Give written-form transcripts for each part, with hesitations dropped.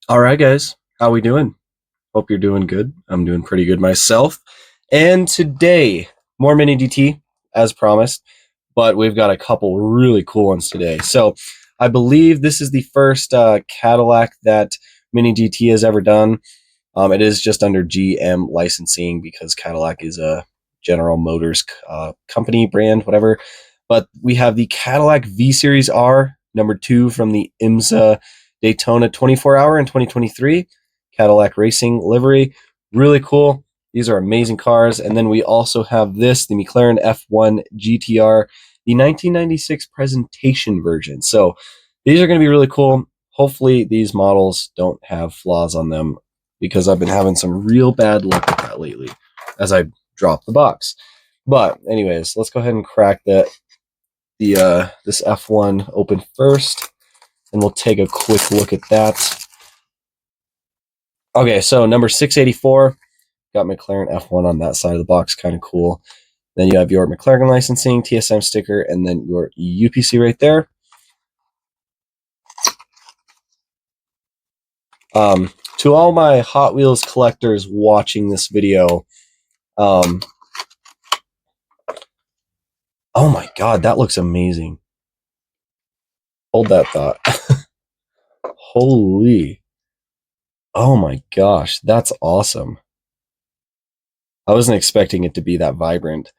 All right, guys, how we doing? Hope you're doing good. I'm doing pretty good myself. And today, more mini DT as promised, but we've got a couple really cool ones today. So, I believe this is the first Cadillac that mini DT has ever done. It is just under GM licensing because Cadillac is a General Motors company brand, whatever. But we have the Cadillac V-Series.R, number 2 from the IMSA Daytona 24-hour in 2023. Cadillac Racing livery. Really cool. These are amazing cars. And then we also have this, the McLaren F1 GTR, the 1996 presentation version. So these are going to be really cool. Hopefully these models don't have flaws on them because I've been having some real bad luck with that lately as I drop the box. But anyways, let's go ahead and crack this F1 open first, and we'll take a quick look at that. Okay, so number 684, got McLaren F1 on that side of the box, kind of cool. Then you have your McLaren licensing, TSM sticker, and then your UPC right there. To all my Hot Wheels collectors watching this video, oh my god, that looks amazing. Hold that thought. Holy. Oh my gosh, that's awesome. I wasn't expecting it to be that vibrant.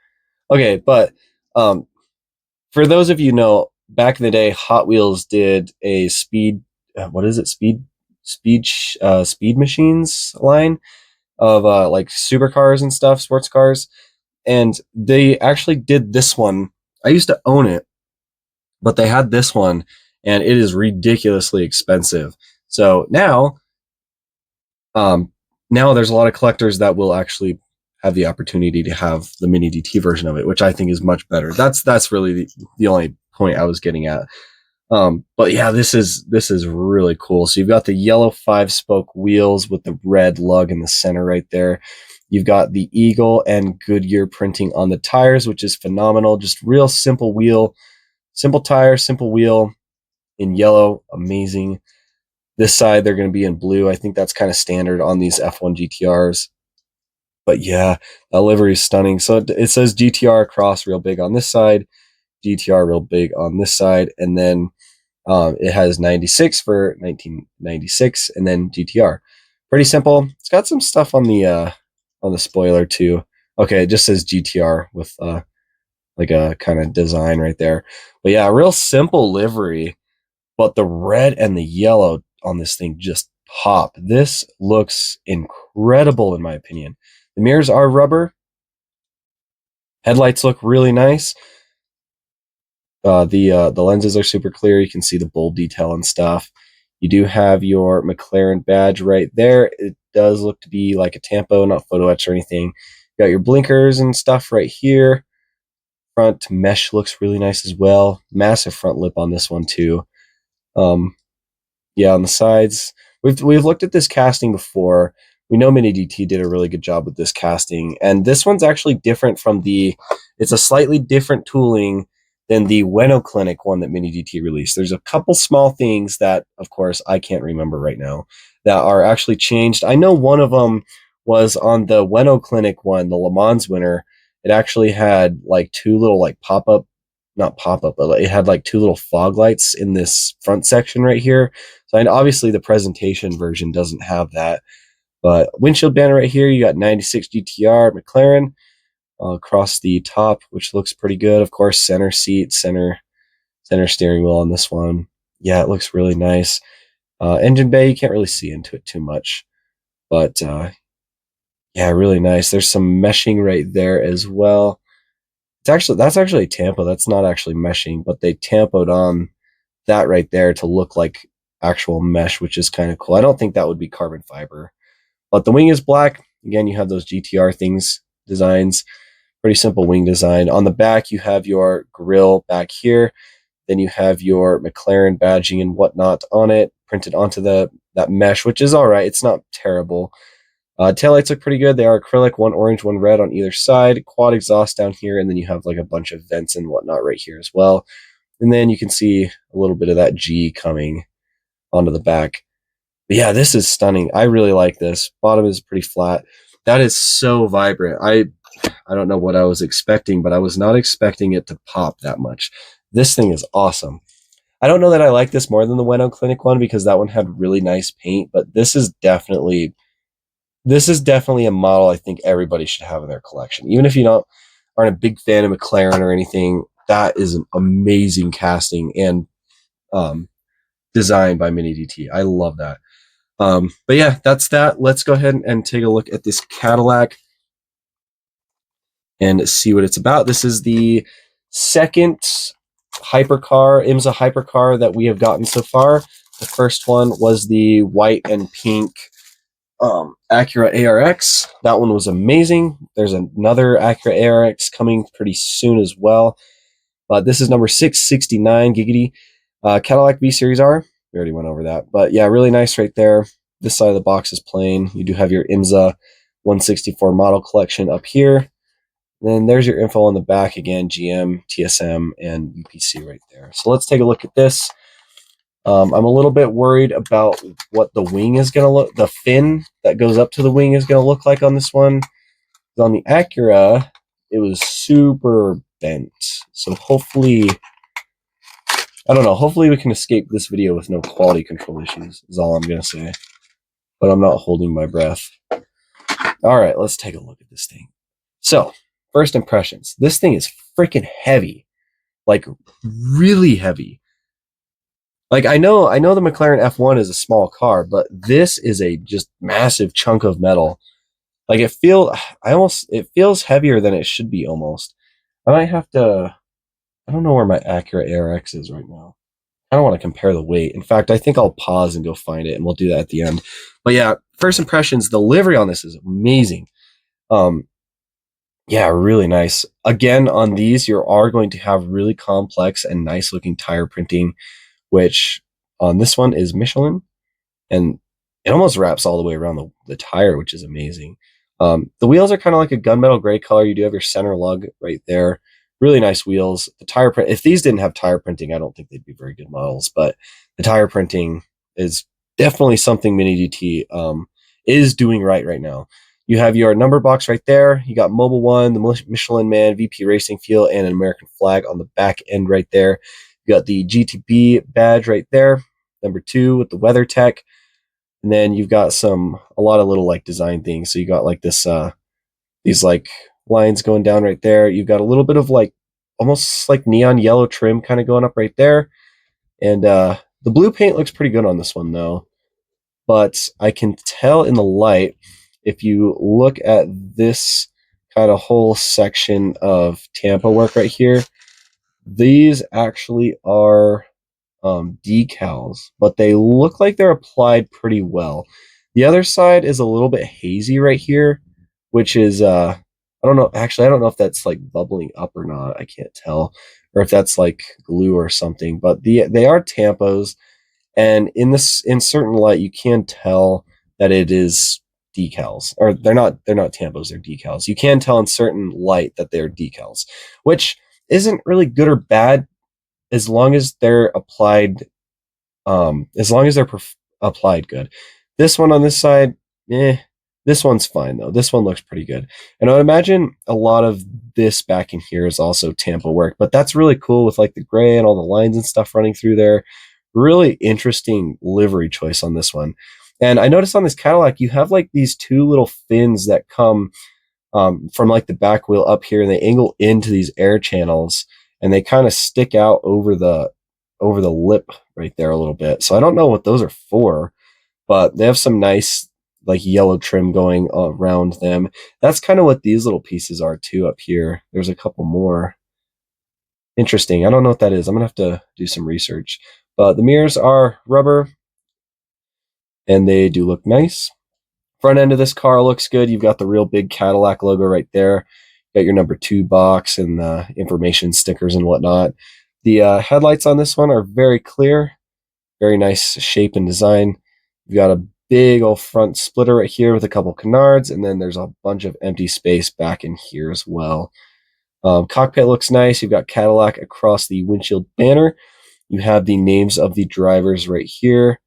Okay, but for those of you who know, back in the day, Hot Wheels did a speed, what is it? Speed machines line of like supercars and stuff, sports cars. And they actually did this one. I used to own it, but they had this one, and it is ridiculously expensive. So um, now there's a lot of collectors that will actually have the opportunity to have the mini DT version of it, which I think is much better. That's really the only point I was getting at. But yeah, this is really cool. So you've got the yellow 5-spoke wheels with the red lug in the center right there. You've got the Eagle and Goodyear printing on the tires, which is phenomenal. Just real simple wheel, simple tire, simple wheel in yellow. Amazing. This side, they're going to be in blue. I think that's kind of standard on these F1 GTRs. But yeah, that livery is stunning. So it says GTR across real big on this side, GTR real big on this side, and then it has 96 for 1996, and then GTR. Pretty simple. It's got some stuff on the spoiler too. Okay, it just says GTR with like a kind of design right there. But yeah, real simple livery, but the red and the yellow on this thing just pop. This looks incredible in my opinion. The mirrors are rubber. Headlights look really nice. The lenses are super clear. You can see the bold detail and stuff. You do have your McLaren badge right there. It does look to be like a tampo, not photo etch or anything. You got your blinkers and stuff right here. Front mesh looks really nice as well. Massive front lip on this one too. Yeah, on the sides, we've looked at this casting before. We know Mini DT did a really good job with this casting, and this one's actually different from it's a slightly different tooling than the Weno Clinic one that Mini DT released. There's a couple small things that, of course, I can't remember right now that are actually changed. I know one of them was on the Weno Clinic one, the Le Mans winner. It actually had like two little like not pop up, but it had like two little fog lights in this front section right here. So obviously the presentation version doesn't have that. But windshield banner right here, you got 96 GTR McLaren across the top, which looks pretty good. Of course, center seat, center steering wheel on this one. Yeah, it looks really nice. Engine bay, you can't really see into it too much. But yeah, really nice. There's some meshing right there as well. That's actually tampo. That's not actually meshing, but they tampoed on that right there to look like actual mesh, which is kind of cool. I don't think that would be carbon fiber. But the wing is black. Again, you have those GTR designs. Pretty simple wing design. On the back, you have your grille back here. Then you have your McLaren badging and whatnot on it, printed onto that mesh, which is all right. It's not terrible. Taillights look pretty good. They are acrylic, one orange, one red on either side. Quad exhaust down here, and then you have like a bunch of vents and whatnot right here as well. And then you can see a little bit of that G coming onto the back. But yeah, this is stunning. I really like this. Bottom is pretty flat. That is so vibrant. I don't know what I was expecting, but I was not expecting it to pop that much. This thing is awesome. I don't know that I like this more than the Weno Clinic one because that one had really nice paint, but this is definitely a model I think everybody should have in their collection. Even if you aren't a big fan of McLaren or anything, that is an amazing casting and um, design by Mini DT. I love that. But yeah, that's that. Let's go ahead and take a look at this Cadillac and see what it's about. This is the second hypercar, IMSA hypercar that we have gotten so far. The first one was the white and pink Acura ARX. That one was amazing. There's another Acura ARX coming pretty soon as well. This is number 669 Giggity. Cadillac V-Series.R. We already went over that. But yeah, really nice right there. This side of the box is plain. You do have your IMSA 164 model collection up here. And then there's your info on the back again, GM, TSM, and UPC right there. So let's take a look at this. I'm a little bit worried about what the wing is going to look, the fin that goes up to the wing is going to look like on this one. On the Acura, it was super bent. So hopefully, I don't know, hopefully we can escape this video with no quality control issues, is all I'm going to say. But I'm not holding my breath. All right, let's take a look at this thing. So, first impressions. This thing is freaking heavy. Like, really heavy. Like I know the McLaren F1 is a small car, but this is a just massive chunk of metal. Like it feels heavier than it should be almost. I might have to I don't know where my Acura ARX is right now. I don't want to compare the weight. In fact, I think I'll pause and go find it and we'll do that at the end. But yeah, first impressions, the livery on this is amazing. Yeah, really nice. Again, on these, you are going to have really complex and nice looking tire printing, which on this one is Michelin, and it almost wraps all the way around the tire, which is amazing. The wheels are kind of like a gunmetal gray color. You do have your center lug right there. Really nice wheels. The tire print, if these didn't have tire printing, I don't think they'd be very good models, but the tire printing is definitely something Mini DT is doing right now. You have your number box right there. You got Mobile One, the Michelin Man, VP Racing Feel, and an American flag on the back end right there. You got the GTB badge right there, number 2 with the WeatherTech. And then you've got a lot of little like design things. So you got like these like lines going down right there. You've got a little bit of like almost like neon yellow trim kind of going up right there. And the blue paint looks pretty good on this one though. But I can tell in the light, if you look at this kind of whole section of Tampa work right here, these actually are decals, but they look like they're applied pretty well. The other side is a little bit hazy right here, which is I don't know. Actually, I don't know if that's like bubbling up or not. I can't tell, or if that's like glue or something. But they are tampos, and in certain light, you can tell that it is decals, or they're not tampos. They're decals. You can tell in certain light that they're decals, which isn't really good or bad as long as they're applied applied good. This one on this side, this one's fine though. This one looks pretty good. And I would imagine a lot of this back in here is also Tampa work, but that's really cool with like the gray and all the lines and stuff running through there. Really interesting livery choice on this one. And I noticed on this Cadillac, you have like these 2 little fins that come from like the back wheel up here, and they angle into these air channels, and they kind of stick out over the lip right there a little bit. So I don't know what those are for, but they have some nice like yellow trim going around them. That's kind of what these little pieces are too up here. There's a couple more. Interesting. I don't know what that is. I'm gonna have to do some research. But the mirrors are rubber, and they do look nice. Front end of this car looks good. You've got the real big Cadillac logo right there. Got your number 2 box and the information stickers and whatnot. The headlights on this one are very clear, very nice shape and design. You've got a big old front splitter right here with a couple canards, and then there's a bunch of empty space back in here as well. Cockpit looks nice. You've got Cadillac across the windshield banner. You have the names of the drivers right here.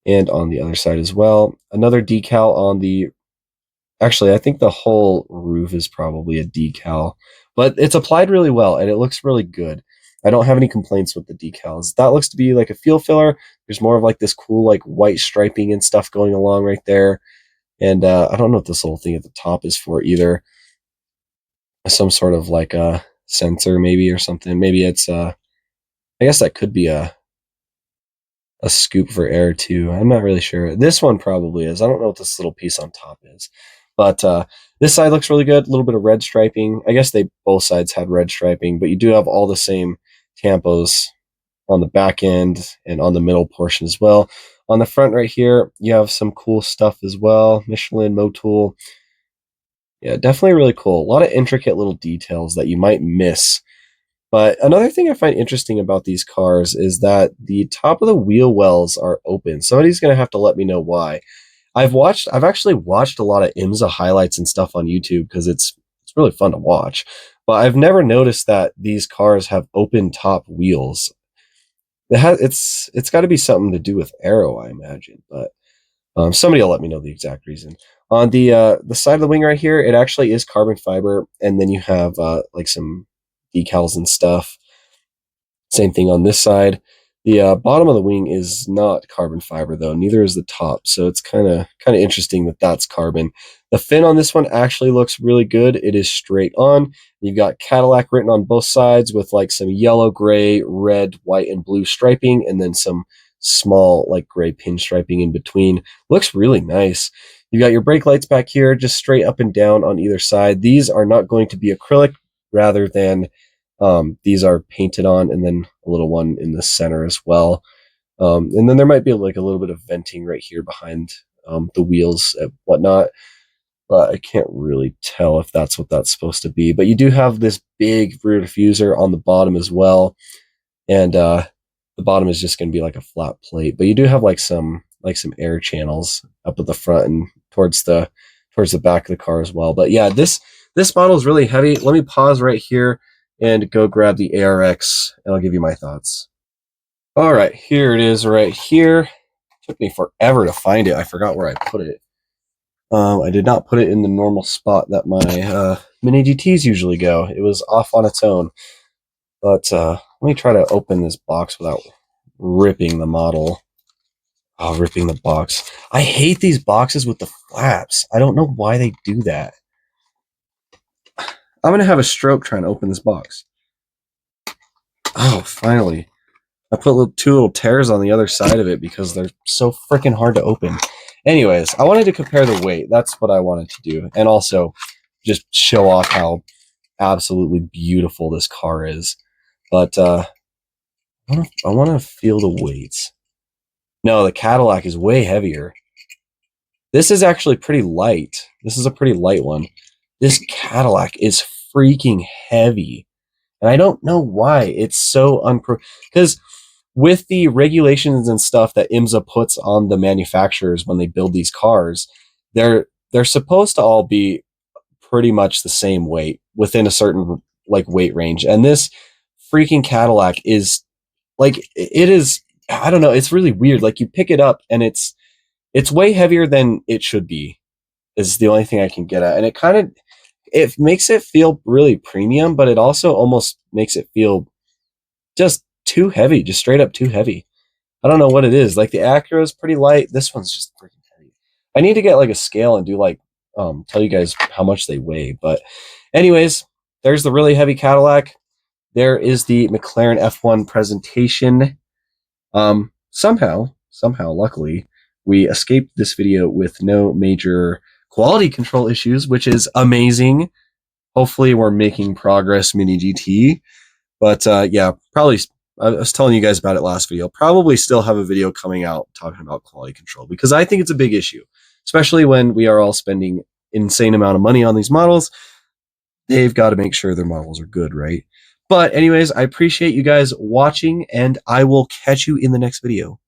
and on the other side as well. Another decal on the, actually, I think the whole roof is probably a decal, but it's applied really well and it looks really good. I don't have any complaints with the decals. That looks to be like a fuel filler. There's more of like this cool like white striping and stuff going along right there. And I don't know what this little thing at the top is for either. Some sort of like a sensor maybe or something. Maybe it's I guess that could be a scoop for air too. I'm not really sure. This one probably is. I don't know what this little piece on top is. But this side looks really good. A little bit of red striping. I guess they both sides had red striping, but you do have all the same tampos on the back end and on the middle portion as well. On the front right here, you have some cool stuff as well. Michelin Motul. Yeah, definitely really cool. A lot of intricate little details that you might miss. But another thing I find interesting about these cars is that the top of the wheel wells are open. Somebody's going to have to let me know why. I've actually watched a lot of IMSA highlights and stuff on YouTube because it's really fun to watch. But I've never noticed that these cars have open top wheels. It's got to be something to do with aero, I imagine. But somebody will let me know the exact reason. On the side of the wing right here, it actually is carbon fiber, and then you have like some decals and stuff. Same thing on this side. The bottom of the wing is not carbon fiber though. Neither is the top, so it's kind of interesting that that's carbon. The fin on this one actually looks really good. It is straight on. You've got Cadillac written on both sides with like some yellow, gray, red, white, and blue striping, and then some small like gray pinstriping in between. Looks really nice. You got your brake lights back here, just straight up and down on either side. These are not going to be acrylic, rather than these are painted on, and then a little one in the center as well. And then there might be like a little bit of venting right here behind the wheels and whatnot, but I can't really tell if that's what that's supposed to be. But you do have this big rear diffuser on the bottom as well, and the bottom is just going to be like a flat plate. But you do have like some air channels up at the front and towards the back of the car as well. But yeah, this model is really heavy. Let me pause right here and go grab the ARX, and I'll give you my thoughts. All right, here it is right here. It took me forever to find it. I forgot where I put it. I did not put it in the normal spot that my Mini GTs usually go. It was off on its own. But let me try to open this box without ripping the model. Oh, ripping the box. I hate these boxes with the flaps. I don't know why they do that. I'm going to have a stroke trying to open this box. Oh, finally. I put two little tears on the other side of it because they're so freaking hard to open. Anyways, I wanted to compare the weight. That's what I wanted to do. And also just show off how absolutely beautiful this car is. But I want to feel the weights. No, the Cadillac is way heavier. This is actually pretty light. This is a pretty light one. This Cadillac is freaking heavy. And I don't know why it's so because with the regulations and stuff that IMSA puts on the manufacturers when they build these cars, they're supposed to all be pretty much the same weight within a certain like weight range. And this freaking Cadillac is like, it is, I don't know, it's really weird. Like you pick it up and it's way heavier than it should be, is the only thing I can get at. And it makes it feel really premium, but it also almost makes it feel just too heavy, just straight up too heavy. I don't know what it is. Like the Acura is pretty light. This one's just freaking heavy. I need to get like a scale and do like, tell you guys how much they weigh. But anyways, there's the really heavy Cadillac. There is the McLaren F1 presentation. Somehow, luckily, we escaped this video with no major quality control issues, which is amazing. Hopefully we're making progress, Mini GT. But yeah, probably, I was telling you guys about it last video, probably still have a video coming out talking about quality control, because I think it's a big issue, especially when we are all spending insane amount of money on these models. They've got to make sure their models are good, right? But anyways, I appreciate you guys watching, and I will catch you in the next video.